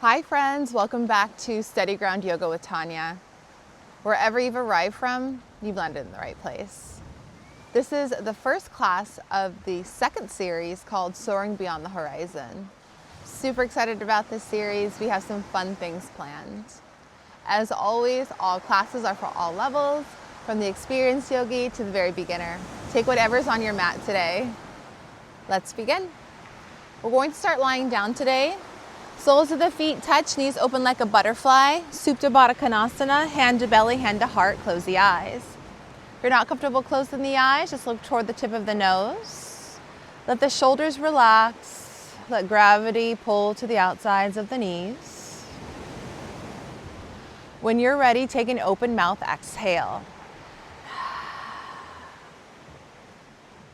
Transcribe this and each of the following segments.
Hi friends, welcome back to Steady Ground Yoga with Tanya. Wherever you've arrived from, you've landed in the right place. This is the first class of the second series called Soaring Beyond the Horizon. Super excited about this series. We have some fun things planned. As always, all classes are for all levels, from the experienced yogi to the very beginner. Take whatever's on your mat today. Let's begin. We're going to start lying down today. Soles of the feet touch, knees open like a butterfly. Supta Baddha Konasana, hand to belly, hand to heart, close the eyes. If you're not comfortable closing the eyes, just look toward the tip of the nose. Let the shoulders relax. Let gravity pull to the outsides of the knees. When you're ready, take an open mouth exhale.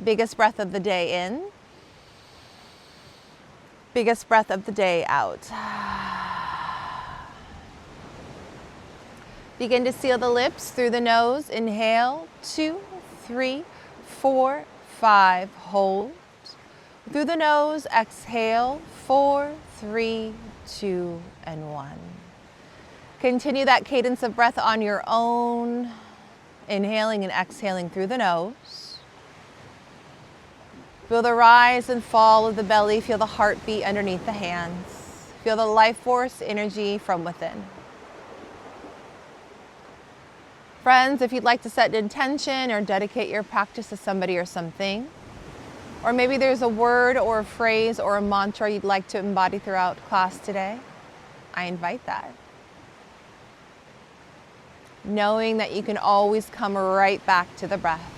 Biggest breath of the day in. Biggest breath of the day out. Begin to seal the lips through the nose. Inhale, 2, 3, 4, 5. Hold. Through the nose, exhale, 4, 3, 2, and 1. Continue that cadence of breath on your own. Inhaling and exhaling through the nose. Feel the rise and fall of the belly. Feel the heartbeat underneath the hands. Feel the life force energy from within. Friends, if you'd like to set an intention or dedicate your practice to somebody or something, or maybe there's a word or a phrase or a mantra you'd like to embody throughout class today, I invite that. Knowing that you can always come right back to the breath.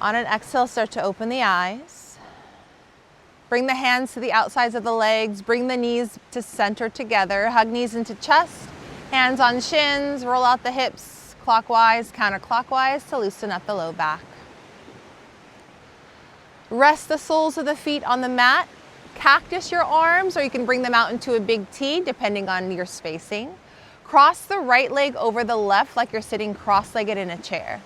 On an exhale, start to open the eyes. Bring the hands to the outsides of the legs. Bring the knees to center together. Hug knees into chest. Hands on shins. Roll out the hips clockwise, counterclockwise to loosen up the low back. Rest the soles of the feet on the mat. Cactus your arms, or you can bring them out into a big T, depending on your spacing. Cross the right leg over the left like you're sitting cross-legged in a chair.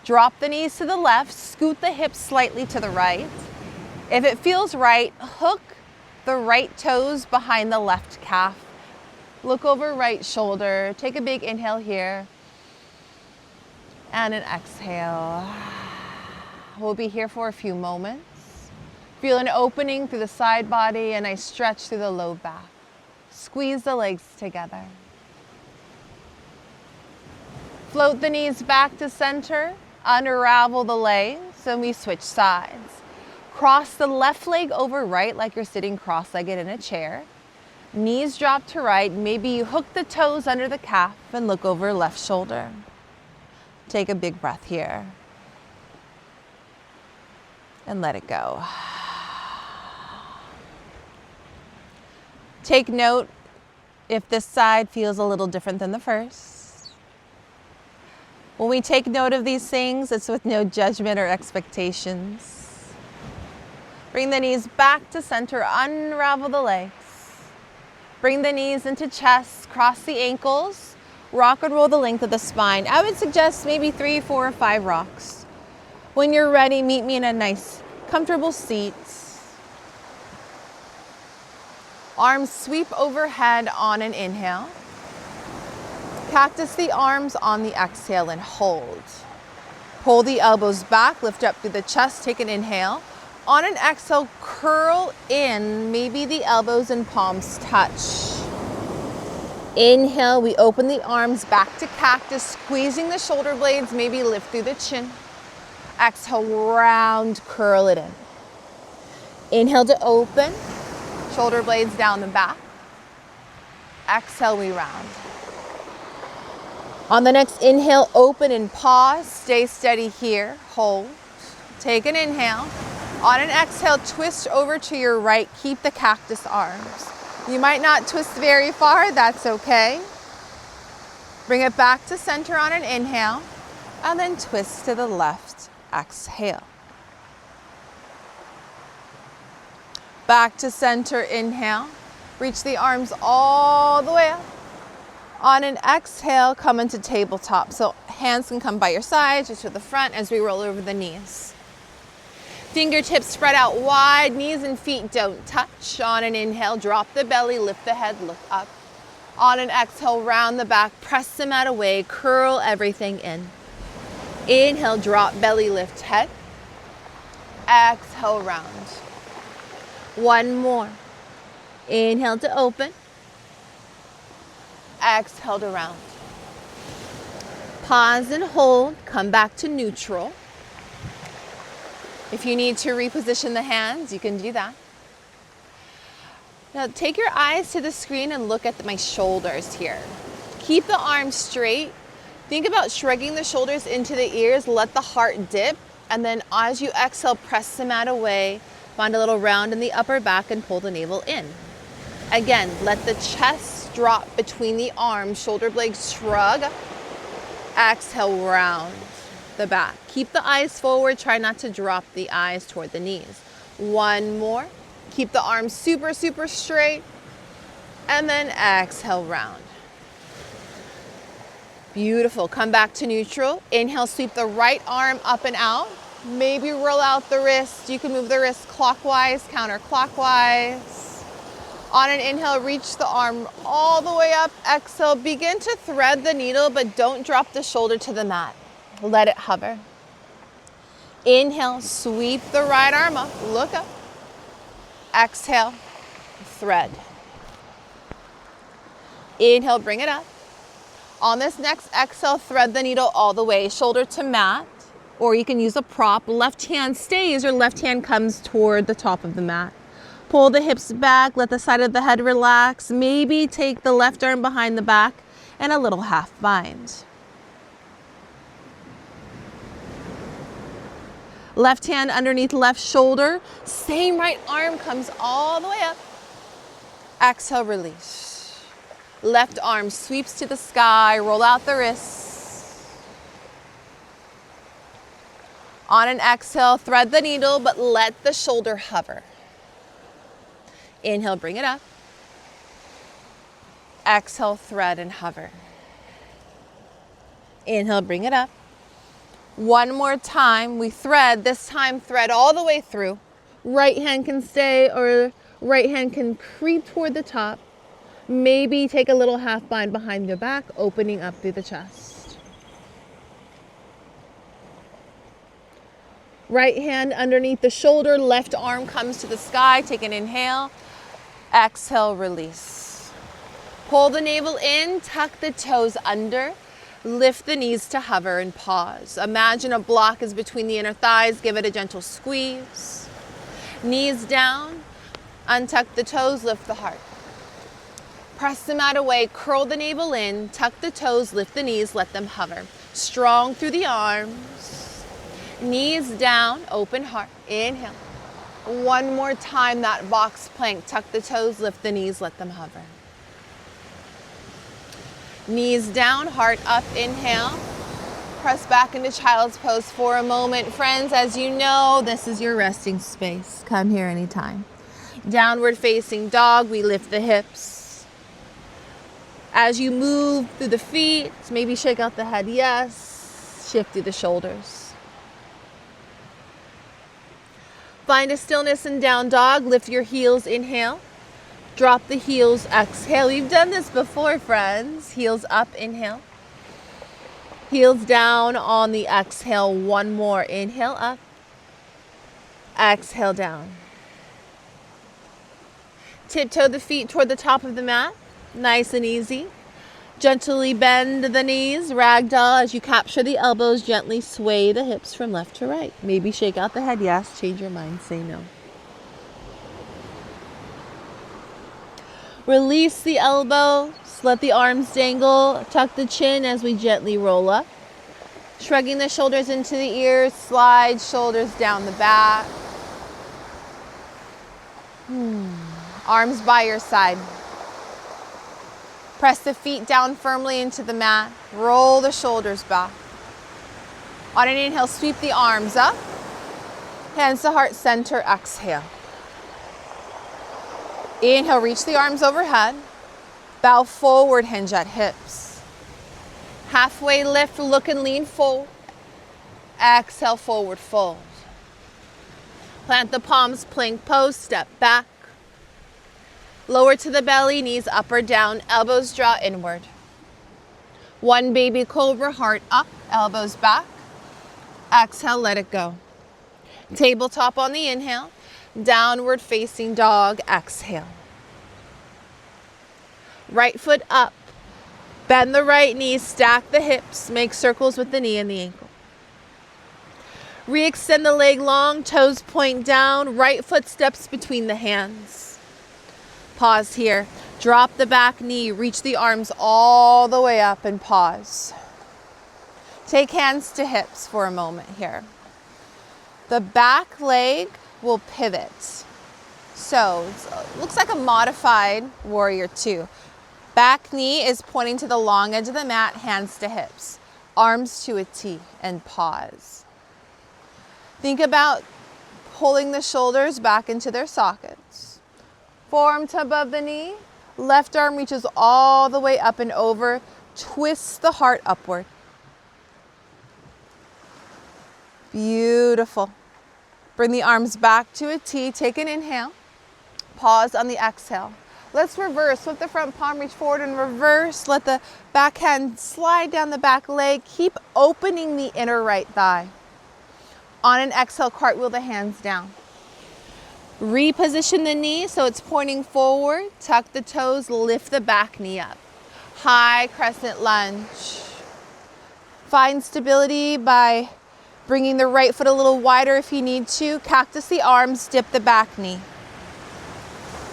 Drop the knees to the left, scoot the hips slightly to the right. If it feels right, hook the right toes behind the left calf. Look over right shoulder. Take a big inhale here. And an exhale. We'll be here for a few moments. Feel an opening through the side body and a stretch through the low back. Squeeze the legs together. Float the knees back to center. Unravel the legs, and we switch sides. Cross the left leg over right like you're sitting cross-legged in a chair. Knees drop to right. Maybe you hook the toes under the calf and look over left shoulder. Take a big breath here. And let it go. Take note if this side feels a little different than the first. When we take note of these things, it's with no judgment or expectations. Bring the knees back to center, unravel the legs. Bring the knees into chest, cross the ankles, rock and roll the length of the spine. I would suggest maybe 3, 4, or 5 rocks. When you're ready, meet me in a nice, comfortable seat. Arms sweep overhead on an inhale. Cactus the arms on the exhale and hold. Pull the elbows back, lift up through the chest, take an inhale. On an exhale, curl in, maybe the elbows and palms touch. Inhale, we open the arms back to cactus, squeezing the shoulder blades, maybe lift through the chin. Exhale, round, curl it in. Inhale to open, shoulder blades down the back. Exhale, we round. On the next inhale, open and pause. Stay steady here. Hold. Take an inhale. On an exhale, twist over to your right. Keep the cactus arms. You might not twist very far. That's okay. Bring it back to center on an inhale. And then twist to the left. Exhale. Back to center. Inhale. Reach the arms all the way up. On an exhale, come into tabletop. So hands can come by your sides or to the front as we roll over the knees. Fingertips spread out wide, knees and feet don't touch. On an inhale, drop the belly, lift the head, look up. On an exhale, round the back, press the mat away, curl everything in. Inhale, drop belly, lift head. Exhale, round. One more. Inhale to open. Exhale to round. Pause and hold, come back to neutral. If you need to reposition the hands, you can do that. Now take your eyes to the screen and look at my shoulders here. Keep the arms straight. Think about shrugging the shoulders into the ears, let the heart dip, and then as you exhale, press the mat away, find a little round in the upper back and pull the navel in. Again, let the chest drop between the arms, shoulder blades shrug. Exhale, round the back. Keep the eyes forward, try not to drop the eyes toward the knees. One more. Keep the arms super, super straight. And then exhale, round. Beautiful. Come back to neutral. Inhale, sweep the right arm up and out. Maybe roll out the wrist. You can move the wrist clockwise, counterclockwise. On an inhale, reach the arm all the way up. Exhale, begin to thread the needle, but don't drop the shoulder to the mat. Let it hover. Inhale, sweep the right arm up, look up. Exhale, thread. Inhale, bring it up. On this next exhale, thread the needle all the way, shoulder to mat, or you can use a prop. Left hand stays or left hand comes toward the top of the mat. Pull the hips back, let the side of the head relax. Maybe take the left arm behind the back and a little half bind. Left hand underneath left shoulder. Same right arm comes all the way up. Exhale, release. Left arm sweeps to the sky, roll out the wrists. On an exhale, thread the needle, but let the shoulder hover. Inhale, bring it up. Exhale, thread and hover. Inhale, bring it up. One more time, we thread. This time, thread all the way through. Right hand can stay or right hand can creep toward the top. Maybe take a little half bind behind the back, opening up through the chest. Right hand underneath the shoulder, left arm comes to the sky. Take an inhale. Exhale, release. Pull the navel in, tuck the toes under, lift the knees to hover and pause. Imagine a block is between the inner thighs, give it a gentle squeeze. Knees down, untuck the toes, lift the heart. Press the mat away, curl the navel in, tuck the toes, lift the knees, let them hover. Strong through the arms, knees down, open heart, inhale. One more time, that box plank. Tuck the toes, lift the knees, let them hover. Knees down, heart up, inhale. Press back into child's pose for a moment. Friends, as you know, this is your resting space. Come here anytime. Downward facing dog, we lift the hips. As you move through the feet, maybe shake out the head, yes. Shift through the shoulders. Find a stillness in down dog. Lift your heels, inhale. Drop the heels, exhale. You've done this before, friends. Heels up, inhale. Heels down on the exhale. One more. Inhale up. Exhale down. Tiptoe the feet toward the top of the mat. Nice and easy. Gently bend the knees, ragdoll as you capture the elbows, gently sway the hips from left to right. Maybe shake out the head, yes, change your mind, say no. Release the elbows, let the arms dangle, tuck the chin as we gently roll up. Shrugging the shoulders into the ears, slide shoulders down the back. Arms by your side. Press the feet down firmly into the mat. Roll the shoulders back. On an inhale, sweep the arms up. Hands to heart center, exhale. Inhale, reach the arms overhead. Bow forward, hinge at hips. Halfway lift, look and lean forward. Exhale, forward fold. Plant the palms, plank pose, step back. Lower to the belly, knees up or down, elbows draw inward. One baby cobra, heart up, elbows back. Exhale, let it go. Tabletop on the inhale, downward facing dog, exhale. Right foot up, bend the right knee, stack the hips, make circles with the knee and the ankle. Re-extend the leg long, toes point down, right foot steps between the hands. Pause here. Drop the back knee, reach the arms all the way up and pause. Take hands to hips for a moment here. The back leg will pivot. So it looks like a modified warrior two. Back knee is pointing to the long edge of the mat, hands to hips. Arms to a T and pause. Think about pulling the shoulders back into their sockets. Forearm to above the knee. Left arm reaches all the way up and over. Twist the heart upward. Beautiful. Bring the arms back to a T. Take an inhale. Pause on the exhale. Let's reverse. Flip the front palm, reach forward and reverse. Let the back hand slide down the back leg. Keep opening the inner right thigh. On an exhale, cartwheel the hands down. Reposition the knee so it's pointing forward. Tuck the toes, lift the back knee up. High crescent lunge. Find stability by bringing the right foot a little wider if you need to. Cactus the arms, dip the back knee.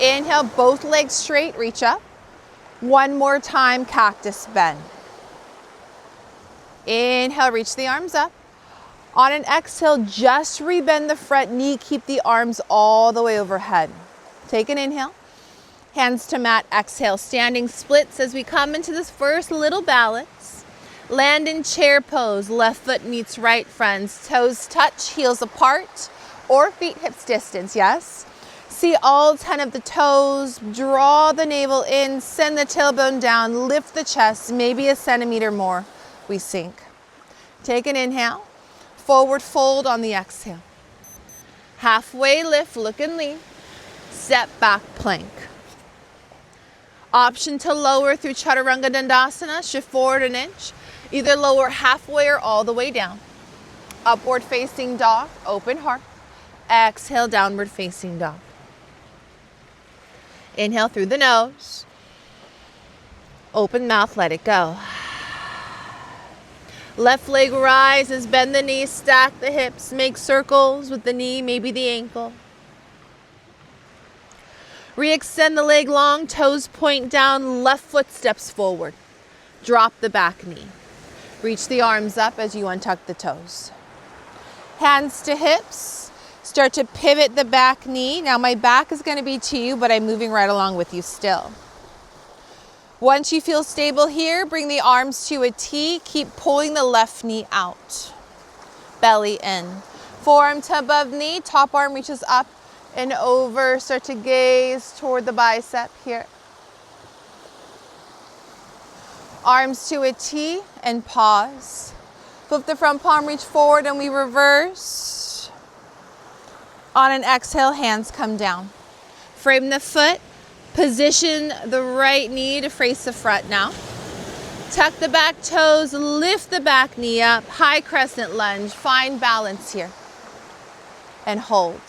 Inhale, both legs straight, reach up. One more time, cactus bend. Inhale, reach the arms up. On an exhale, just rebend the front knee, keep the arms all the way overhead. Take an inhale, hands to mat, exhale, standing splits as we come into this first little balance. Land in chair pose, left foot meets right, friends. Toes touch, heels apart, or feet hips distance, yes? See all 10 of the toes, draw the navel in, send the tailbone down, lift the chest, maybe a centimeter more, we sink. Take an inhale, forward fold on the exhale. Halfway lift, look and lean, step back plank. Option to lower through Chaturanga Dandasana, shift forward an inch, either lower halfway or all the way down. Upward facing dog, open heart. Exhale, downward facing dog. Inhale through the nose. Open mouth, let it go. Left leg rises, bend the knees, stack the hips, make circles with the knee, maybe the ankle. Re-extend the leg long, toes point down, left foot steps forward. Drop the back knee. Reach the arms up as you untuck the toes. Hands to hips. Start to pivot the back knee. Now my back is going to be to you, but I'm moving right along with you still. Once you feel stable here, bring the arms to a T. Keep pulling the left knee out. Belly in. Forearm to above knee. Top arm reaches up and over. Start to gaze toward the bicep here. Arms to a T and pause. Flip the front palm, reach forward, and we reverse. On an exhale, hands come down. Frame the foot. Position the right knee to face the front now. Tuck the back toes, lift the back knee up. High crescent lunge. Find balance here. And hold.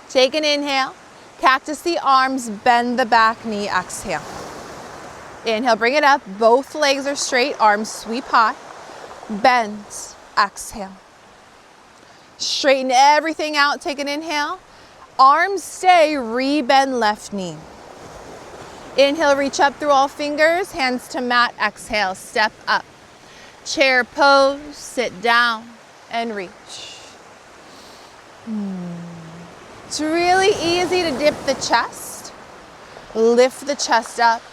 Take an inhale. Cactus the arms, bend the back knee, exhale. Inhale, bring it up. Both legs are straight, arms sweep high. Bend, exhale. Straighten everything out, take an inhale. Arms stay, re-bend left knee. Inhale, reach up through all fingers, hands to mat, exhale, step up. Chair pose, sit down and reach. It's really easy to dip the chest. Lift the chest up.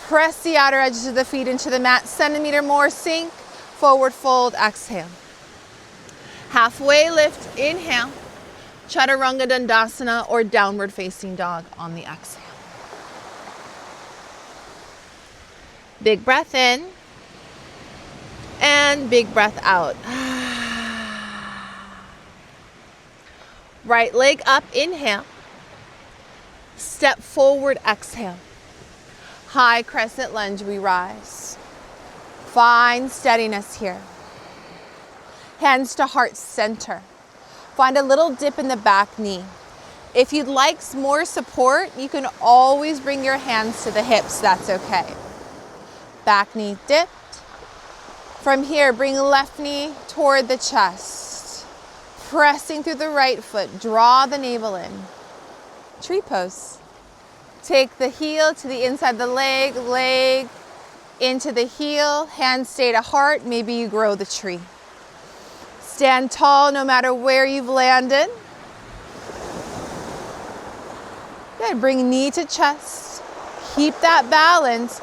Press the outer edges of the feet into the mat, centimeter more, sink, forward fold, exhale. Halfway lift, inhale, Chaturanga Dandasana or downward facing dog on the exhale. Big breath in and big breath out. Right leg up, inhale. Step forward, exhale. High crescent lunge, we rise. Find steadiness here. Hands to heart center. Find a little dip in the back knee. If you'd like more support, you can always bring your hands to the hips, that's okay. Back knee dipped. From here, bring left knee toward the chest. Pressing through the right foot, draw the navel in. Tree pose. Take the heel to the inside of the leg, leg into the heel, hands stay to heart, maybe you grow the tree. Stand tall no matter where you've landed. Good, bring knee to chest. Keep that balance.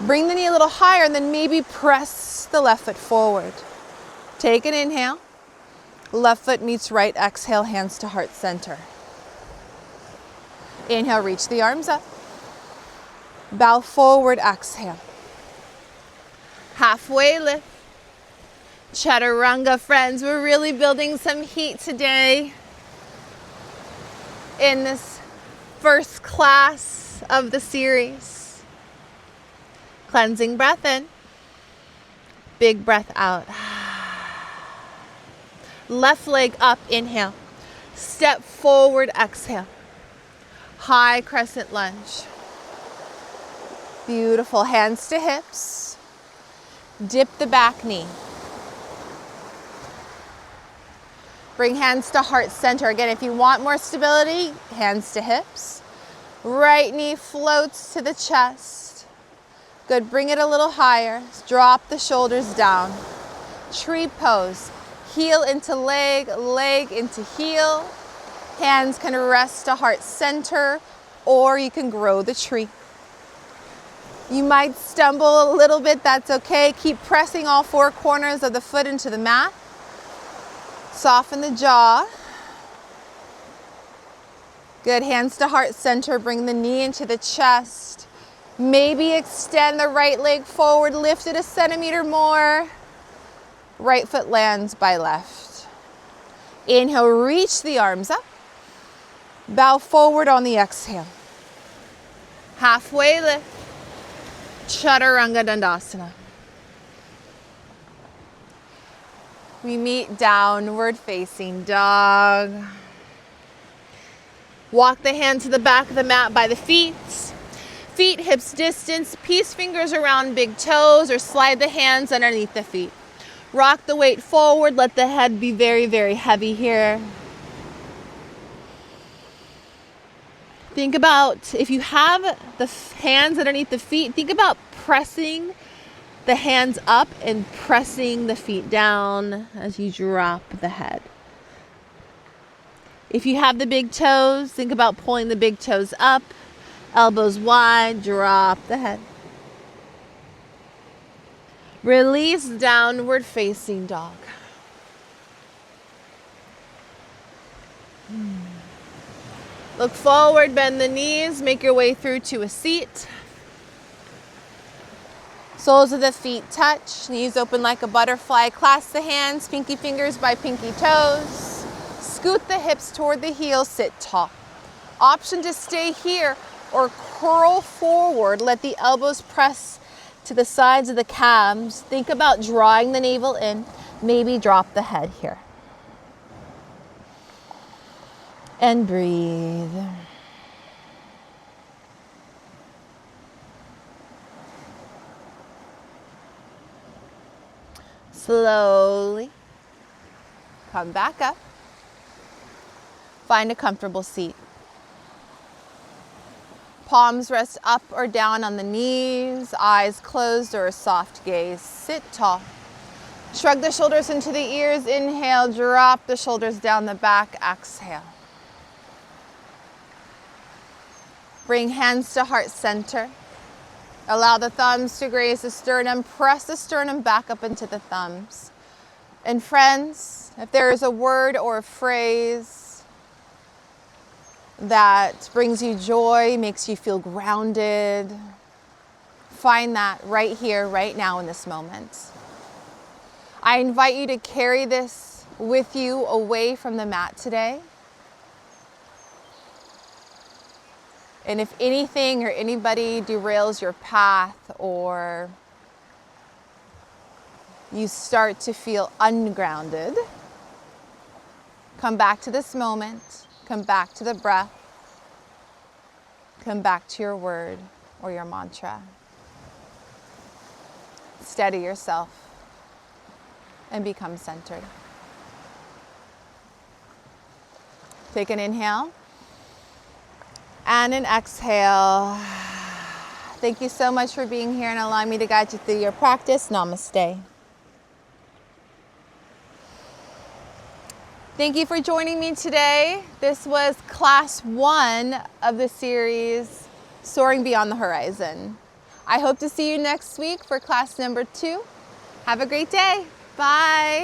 Bring the knee a little higher and then maybe press the left foot forward. Take an inhale. Left foot meets right, exhale, hands to heart center. Inhale, reach the arms up. Bow forward, exhale. Halfway lift. Chaturanga, friends. We're really building some heat today in this first class of the series. Cleansing breath in. Big breath out. Left leg up, inhale. Step forward, exhale. High crescent lunge. Beautiful. Hands to hips. Dip the back knee. Bring hands to heart center. Again, if you want more stability, hands to hips. Right knee floats to the chest. Good. Bring it a little higher. Drop the shoulders down. Tree pose. Heel into leg, leg into heel. Hands can rest to heart center, or you can grow the tree. You might stumble a little bit, that's okay. Keep pressing all four corners of the foot into the mat. Soften the jaw. Good, hands to heart center, bring the knee into the chest. Maybe extend the right leg forward, lift it a centimeter more. Right foot lands by left. Inhale, reach the arms up. Bow forward on the exhale. Halfway lift. Chaturanga Dandasana. We meet downward facing dog. Walk the hand to the back of the mat by the feet. Feet hips distance. Peace fingers around big toes or slide the hands underneath the feet. Rock the weight forward. Let the head be very, very heavy here. Think about, if you have the hands underneath the feet, think about pressing the hands up and pressing the feet down as you drop the head. If you have the big toes, think about pulling the big toes up, elbows wide, drop the head. Release, downward facing dog. Look forward, bend the knees, make your way through to a seat. Soles of the feet touch, knees open like a butterfly. Clasp the hands, pinky fingers by pinky toes. Scoot the hips toward the heels, sit tall. Option to stay here or curl forward. Let the elbows press to the sides of the calves. Think about drawing the navel in. Maybe drop the head here. And breathe. Slowly come back up. Find a comfortable seat. Palms rest up or down on the knees, eyes closed or a soft gaze. Sit tall. Shrug the shoulders into the ears. Inhale, drop the shoulders down the back. Exhale. Bring hands to heart center. Allow the thumbs to graze the sternum. Press the sternum back up into the thumbs. And friends, if there is a word or a phrase that brings you joy, makes you feel grounded, find that right here, right now in this moment. I invite you to carry this with you away from the mat today. And if anything or anybody derails your path, or you start to feel ungrounded, come back to this moment, come back to the breath, come back to your word or your mantra. Steady yourself and become centered. Take an inhale and an exhale. Thank you so much for being here and allowing me to guide you through your practice. Namaste. Thank you for joining me today. This was class 1 of the series, Soaring Beyond the Horizon. I hope to see you next week for class number 2. Have a great day. Bye.